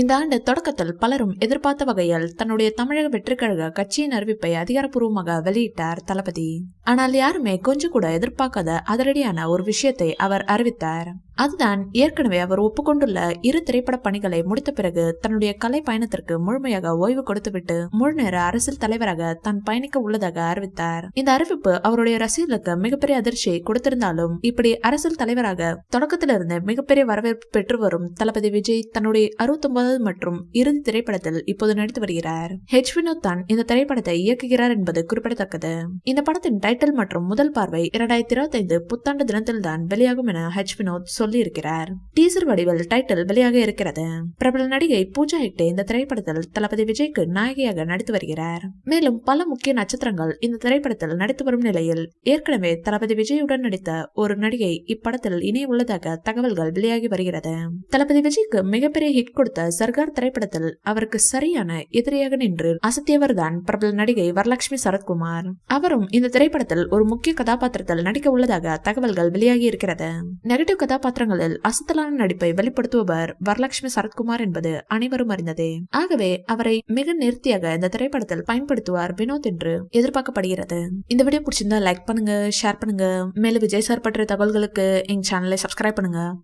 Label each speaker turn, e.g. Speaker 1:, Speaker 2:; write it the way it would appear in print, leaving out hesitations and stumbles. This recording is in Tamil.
Speaker 1: இந்த ஆண்டு தொடக்கத்தில் பலரும் எதிர்பார்த்த வகையில் தன்னுடைய தமிழக வெற்றிக்கழக கட்சியின் அறிவிப்பை அதிகாரப்பூர்வமாக வெளியிட்டார் தளபதி. ஆனால் யாருமே கொஞ்சம் கூட எதிர்பார்க்காத அதிரடியான ஒரு விஷயத்தை அவர் அறிவித்தார். அதுதான் ஏற்கனவே அவர் ஒப்புக்கொண்டுள்ள 2 திரைப்பட பணிகளை முடித்த பிறகு தன்னுடைய கலை பயணத்திற்கு முழுமையாக ஓய்வு கொடுத்துவிட்டு முழுநேர அரசியல் தலைவராக தான் பயணிக்க உள்ளதாக அறிவித்தார். இந்த அறிவிப்பு அவருடைய ரசிகர்களுக்கு மிகப்பெரிய அதிர்ச்சியை கொடுத்திருந்தாலும், இப்படி அரசியல் தலைவராக தொடக்கத்திலிருந்து மிகப்பெரிய வரவேற்பு பெற்று வரும் தளபதி விஜய் தன்னுடைய 69வது மற்றும் இறுதி திரைப்படத்தில் இப்போது நடித்து வருகிறார். ஹெச் வினோத் தான் இந்த திரைப்படத்தை இயக்குகிறார் என்பது குறிப்பிடத்தக்கது. இந்த படத்தின் டைட்டில் மற்றும் முதல் பார்வை 2025 புத்தாண்டு தினத்தில் தான் வெளியாகும் என ஹெச் வினோத் சொல்லி இருக்கிறார். டீசர் வடிவில் டைட்டில் வெளியாக இருக்கிறது. பிரபல நடிகை பூஜா ஹெக்டே இந்த திரைப்படத்தில் தளபதி விஜய்க்கு நாயகியாக நடித்து வருகிறார். மேலும் பல முக்கிய நட்சத்திரங்கள் இந்த திரைப்படத்தில் நடித்து வரும் நிலையில் ஏற்கனவே தளபதி விஜயுடன் நடித்த ஒரு நடிகை இப்படத்தில் இணைய உள்ளதாக தகவல்கள் வெளியாகி வருகிறது. தளபதி விஜய்க்கு மிகப்பெரிய ஹிட் கொடுத்த சர்கார் திரைப்படத்தில் அவருக்கு சரியான எதிரியாக நின்று அசத்தியவர் தான் பிரபல நடிகை வரலட்சுமி சரத்குமார். அவரும் இந்த திரைப்படத்தில் ஒரு முக்கிய கதாபாத்திரத்தில் நடிக்க உள்ளதாக தகவல்கள் வெளியாகி இருக்கிறது. நெகட்டிவ் கதாபாத்திரங்களில் அசத்தலான நடிப்பை வெளிப்படுத்துபவர் வரலட்சுமி சரத்குமார் என்பது அனைவரும் அறிந்ததே. ஆகவே அவரை மிக நேர்த்தியாக இந்த திரைப்படத்தில் பயன்படுத்துவார் வினோத் என்று எதிர்பார்க்கப்படுகிறது. இந்த வீடியோ பிடிச்சிருந்தா லைக் பண்ணுங்க, ஷேர் பண்ணுங்க. மேலும் விஜய் சார் பற்றிய தகவல்களுக்கு எங்க சேனலை சப்ஸ்கிரைப் பண்ணுங்க.